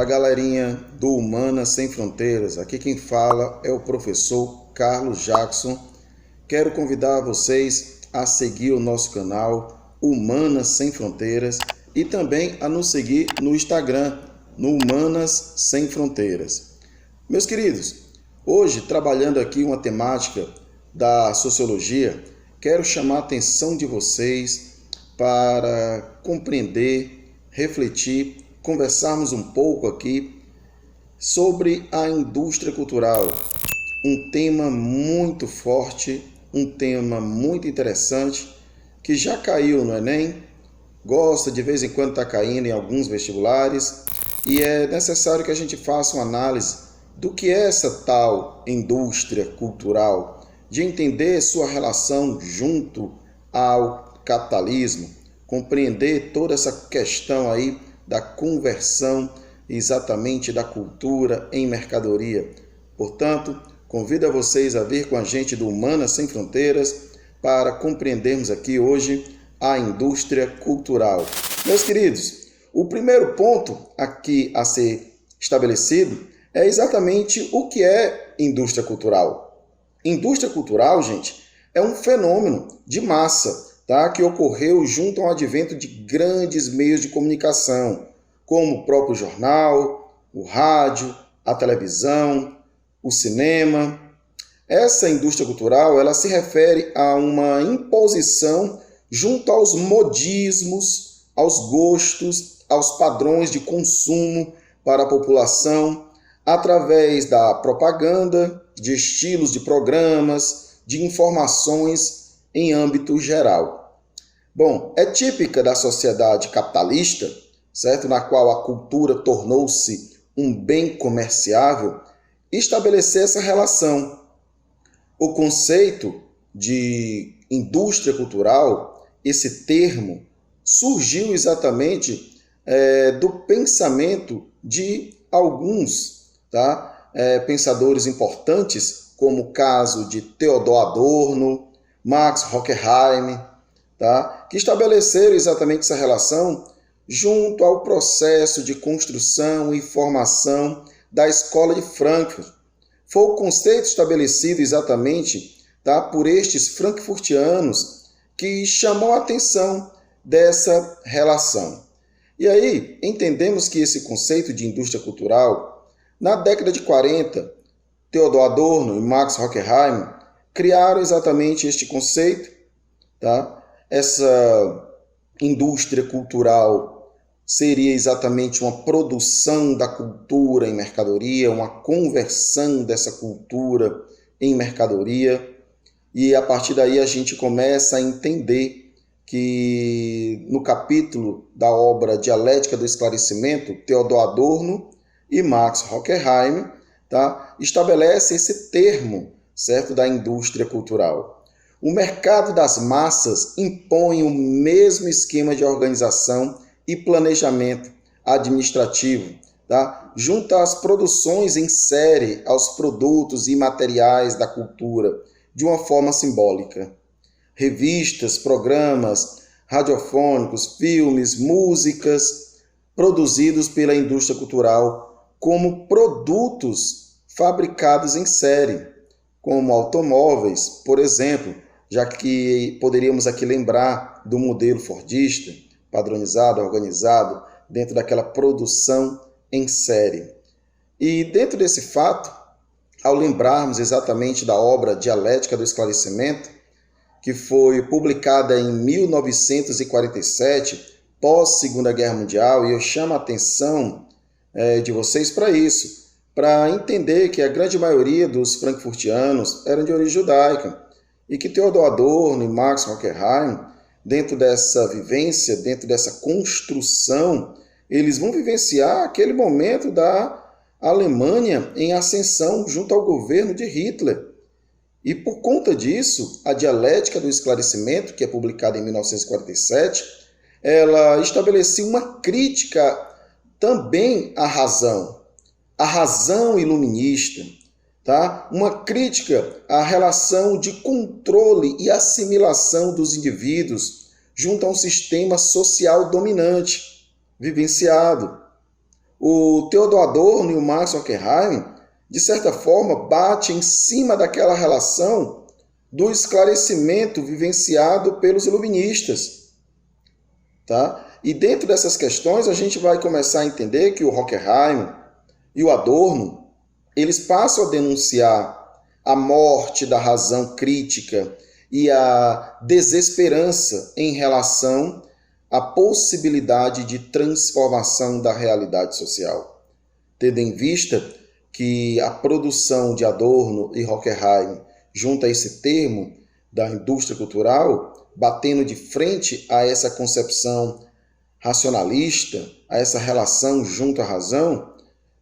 galerinha do Humanas Sem Fronteiras. Aqui quem fala é o professor Carlos Jackson. Quero convidar vocês a seguir o nosso canal Humanas Sem Fronteiras e também a nos seguir no Instagram, no Humanas Sem Fronteiras. Meus queridos, hoje trabalhando aqui uma temática da sociologia, quero chamar a atenção de vocês para compreender, refletir, conversarmos um pouco aqui sobre a indústria cultural. Um tema muito forte, um tema muito interessante, que já caiu no Enem, gosta de vez em quando está caindo em alguns vestibulares, e é necessário que a gente faça uma análise do que é essa tal indústria cultural, de entender sua relação junto ao capitalismo, compreender toda essa questão aí da conversão exatamente da cultura em mercadoria. Portanto, convido a vocês a vir com a gente do Humanas Sem Fronteiras para compreendermos aqui hoje a indústria cultural. Meus queridos, o primeiro ponto aqui a ser estabelecido é exatamente o que é indústria cultural. Indústria cultural, gente, é um fenômeno de massa, que ocorreu junto ao advento de grandes meios de comunicação, como o próprio jornal, o rádio, a televisão, o cinema. Essa indústria cultural, ela se refere a uma imposição junto aos modismos, aos gostos, aos padrões de consumo para a população, através da propaganda, de estilos de programas, de informações em âmbito geral. Bom, é típica da sociedade capitalista, certo? Na qual a cultura tornou-se um bem comerciável, estabelecer essa relação. O conceito de indústria cultural, esse termo, surgiu exatamente do pensamento de alguns pensadores importantes, como o caso de Theodor Adorno, Max Horkheim, que estabeleceram exatamente essa relação junto ao processo de construção e formação da Escola de Frankfurt. Foi o conceito estabelecido exatamente por estes frankfurtianos que chamou a atenção dessa relação. E aí, entendemos que esse conceito de indústria cultural, na década de 40, Theodor Adorno e Max Horkheim criaram exatamente este conceito, Essa indústria cultural seria exatamente uma produção da cultura em mercadoria, uma conversão dessa cultura em mercadoria, e a partir daí a gente começa a entender que no capítulo da obra Dialética do Esclarecimento, Theodor Adorno e Max Horkheim estabelece esse termo, certo, da indústria cultural. O mercado das massas impõe o mesmo esquema de organização e planejamento administrativo, junto às produções em série aos produtos e materiais da cultura, de uma forma simbólica. Revistas, programas radiofônicos, filmes, músicas, produzidos pela indústria cultural como produtos fabricados em série, como automóveis, por exemplo, já que poderíamos aqui lembrar do modelo fordista, padronizado, organizado, dentro daquela produção em série. E dentro desse fato, ao lembrarmos exatamente da obra Dialética do Esclarecimento, que foi publicada em 1947, pós-Segunda Guerra Mundial, e eu chamo a atenção de vocês para isso, para entender que a grande maioria dos frankfurtianos eram de origem judaica, e que Theodor Adorno e Max Horkheim, dentro dessa vivência, dentro dessa construção, eles vão vivenciar aquele momento da Alemanha em ascensão junto ao governo de Hitler. E por conta disso, a Dialética do Esclarecimento, que é publicada em 1947, ela estabelecia uma crítica também à razão iluminista, Uma crítica à relação de controle e assimilação dos indivíduos junto a um sistema social dominante, vivenciado. o Theodor Adorno e o Max Horkheim, de certa forma, batem em cima daquela relação do esclarecimento vivenciado pelos iluministas. Tá? E dentro dessas questões, a gente vai começar a entender que o Horkheim e o Adorno, eles passam a denunciar a morte da razão crítica e a desesperança em relação à possibilidade de transformação da realidade social. Tendo em vista que a produção de Adorno e Horkheim, junto a esse termo da indústria cultural, batendo de frente a essa concepção racionalista, a essa relação junto à razão,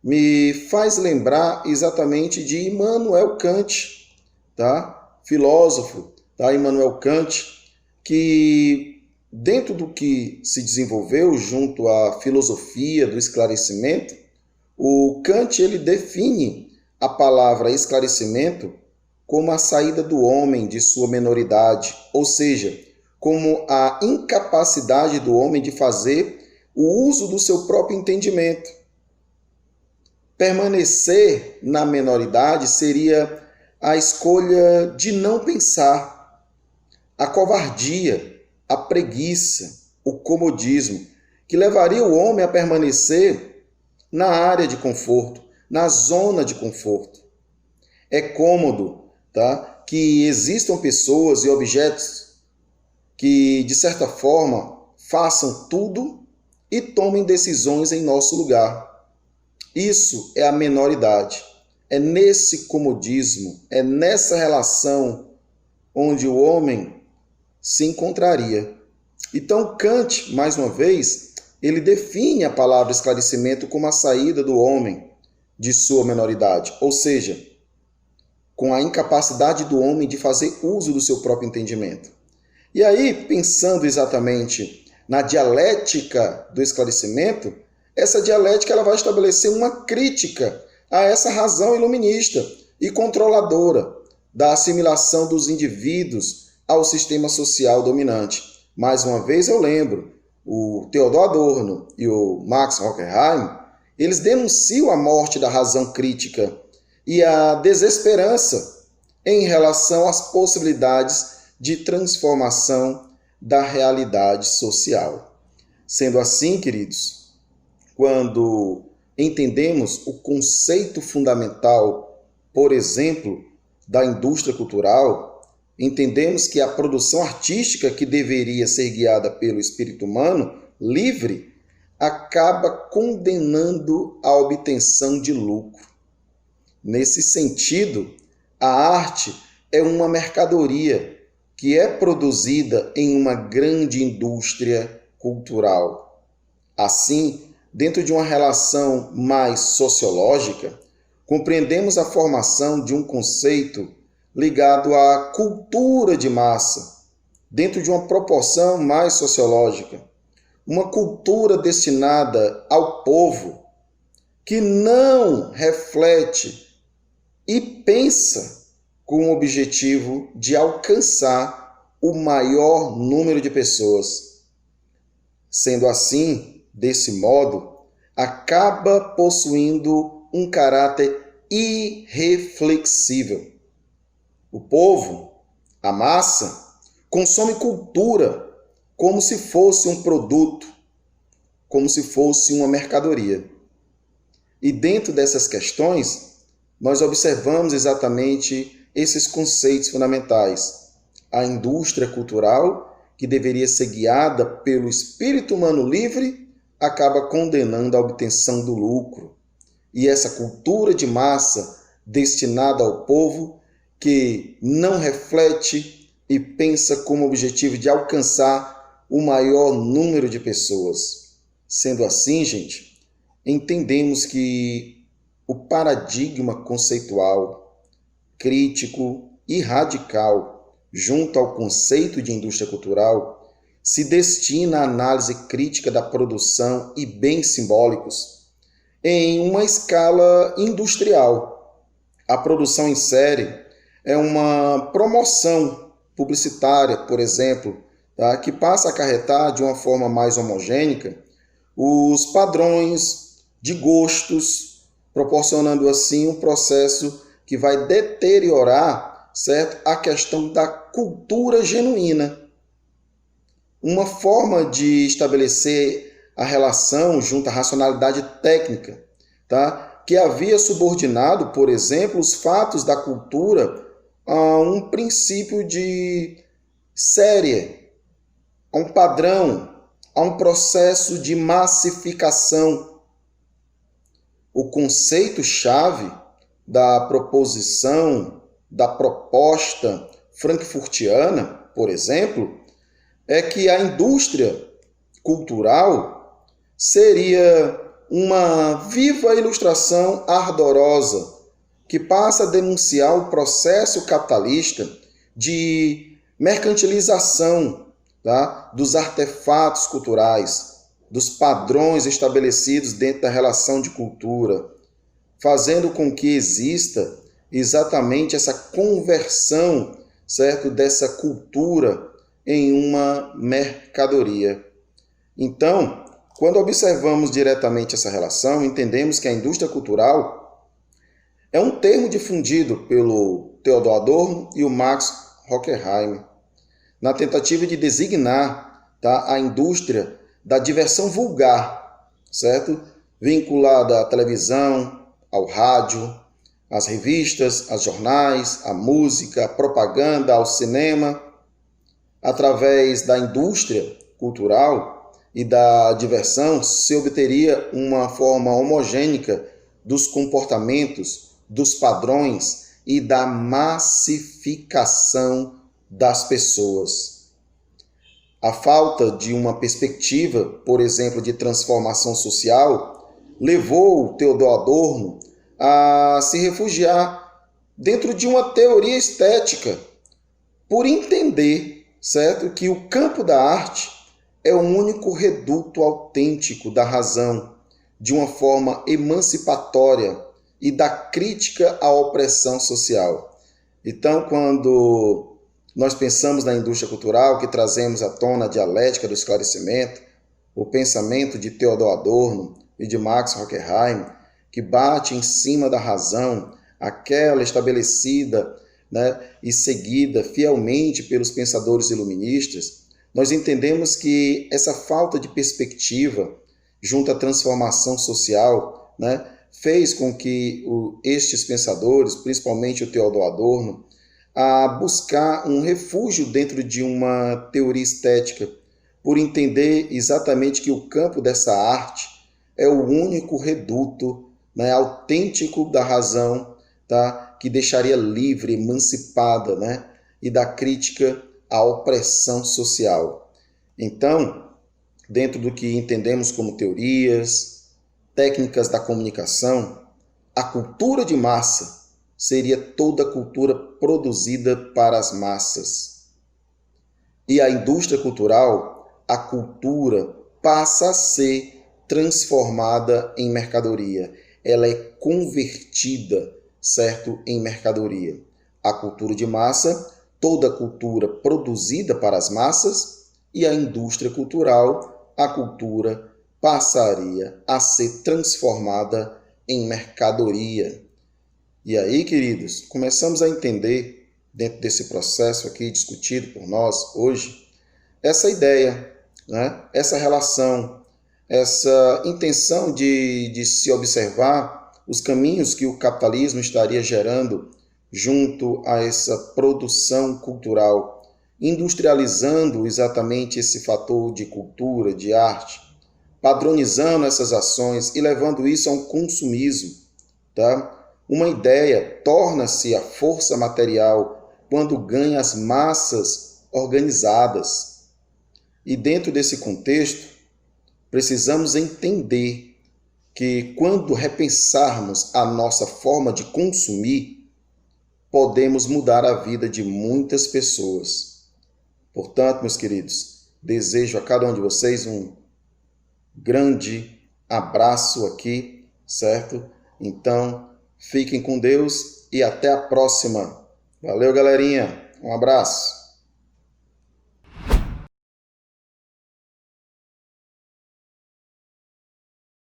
me faz lembrar exatamente de Immanuel Kant, tá? Filósofo, tá? Immanuel Kant, que dentro do que se desenvolveu junto à filosofia do esclarecimento, o Kant ele define a palavra esclarecimento como a saída do homem de sua menoridade, ou seja, como a incapacidade do homem de fazer o uso do seu próprio entendimento. Permanecer na menoridade seria a escolha de não pensar, a covardia, a preguiça, o comodismo, que levaria o homem a permanecer na área de conforto, na zona de conforto. É cômodo, tá? Que existam pessoas e objetos que, de certa forma, façam tudo e tomem decisões em nosso lugar. Isso é a menoridade. É nesse comodismo, é nessa relação onde o homem se encontraria. Então, Kant, mais uma vez, ele define a palavra esclarecimento como a saída do homem de sua menoridade, ou seja, com a incapacidade do homem de fazer uso do seu próprio entendimento. E aí, pensando exatamente na dialética do esclarecimento, essa dialética ela vai estabelecer uma crítica a essa razão iluminista e controladora da assimilação dos indivíduos ao sistema social dominante. Mais uma vez eu lembro, o Theodor Adorno e o Max Horkheim, eles denunciam a morte da razão crítica e a desesperança em relação às possibilidades de transformação da realidade social. Sendo assim, queridos, quando entendemos o conceito fundamental, por exemplo, da indústria cultural, entendemos que a produção artística que deveria ser guiada pelo espírito humano, livre, acaba condenando a obtenção de lucro. Nesse sentido, a arte é uma mercadoria que é produzida em uma grande indústria cultural. Assim, dentro de uma relação mais sociológica, compreendemos a formação de um conceito ligado à cultura de massa, dentro de uma proporção mais sociológica, uma cultura destinada ao povo, que não reflete e pensa com o objetivo de alcançar o maior número de pessoas. Sendo assim, desse modo, acaba possuindo um caráter irreflexível. O povo, a massa, consome cultura como se fosse um produto, como se fosse uma mercadoria. E dentro dessas questões, nós observamos exatamente esses conceitos fundamentais. A indústria cultural, que deveria ser guiada pelo espírito humano livre, acaba condenando a obtenção do lucro. E essa cultura de massa destinada ao povo, que não reflete e pensa como objetivo de alcançar o maior número de pessoas. Sendo assim, gente, entendemos que o paradigma conceitual, crítico e radical, junto ao conceito de indústria cultural, se destina à análise crítica da produção e bens simbólicos em uma escala industrial. A produção em série é uma promoção publicitária, por exemplo, tá? Que passa a acarretar de uma forma mais homogênea os padrões de gostos, proporcionando assim um processo que vai deteriorar, certo, a questão da cultura genuína. Uma forma de estabelecer a relação junto à racionalidade técnica, tá? Que havia subordinado, por exemplo, os fatos da cultura a um princípio de série, a um padrão, a um processo de massificação. O conceito-chave da proposição, da proposta frankfurtiana, por exemplo, é que a indústria cultural seria uma viva ilustração ardorosa que passa a denunciar o processo capitalista de mercantilização, tá, dos artefatos culturais, dos padrões estabelecidos dentro da relação de cultura, fazendo com que exista exatamente essa conversão, certo, dessa cultura em uma mercadoria. Então, quando observamos diretamente essa relação, entendemos que a indústria cultural é um termo difundido pelo Theodor Adorno e o Max Horkheim, na tentativa de designar, tá, a indústria da diversão vulgar, certo? Vinculada à televisão, ao rádio, às revistas, aos jornais, à música, à propaganda, ao cinema. Através da indústria cultural e da diversão, se obteria uma forma homogênea dos comportamentos, dos padrões e da massificação das pessoas. A falta de uma perspectiva, por exemplo, de transformação social, levou Theodor Adorno a se refugiar dentro de uma teoria estética, por entender, certo, que o campo da arte é o único reduto autêntico da razão, de uma forma emancipatória e da crítica à opressão social. Então, quando nós pensamos na indústria cultural, que trazemos à tona a dialética do esclarecimento, o pensamento de Theodor Adorno e de Max Horkheim, que bate em cima da razão, aquela estabelecida, né, e seguida fielmente pelos pensadores iluministas, nós entendemos que essa falta de perspectiva junto à transformação social, né, fez com que estes pensadores, principalmente o Theodor Adorno, a buscar um refúgio dentro de uma teoria estética, por entender exatamente que o campo dessa arte é o único reduto, né, autêntico da razão, tá, que deixaria livre, emancipada, né, e da crítica à opressão social. Então, dentro do que entendemos como teorias, técnicas da comunicação, a cultura de massa seria toda a cultura produzida para as massas. E a indústria cultural, a cultura passa a ser transformada em mercadoria. Ela é convertida, certo, em mercadoria. A cultura de massa, toda a cultura produzida para as massas, e a indústria cultural, a cultura passaria a ser transformada em mercadoria. E aí, queridos, começamos a entender, dentro desse processo aqui discutido por nós hoje, essa ideia, né? Essa relação, essa intenção de se observar os caminhos que o capitalismo estaria gerando junto a essa produção cultural, industrializando exatamente esse fator de cultura, de arte, padronizando essas ações e levando isso a um consumismo, tá? Uma ideia torna-se a força material quando ganha as massas organizadas. E dentro desse contexto, precisamos entender que quando repensarmos a nossa forma de consumir, podemos mudar a vida de muitas pessoas. Portanto, meus queridos, desejo a cada um de vocês um grande abraço aqui, certo? Então, fiquem com Deus e até a próxima. Valeu, galerinha. Um abraço.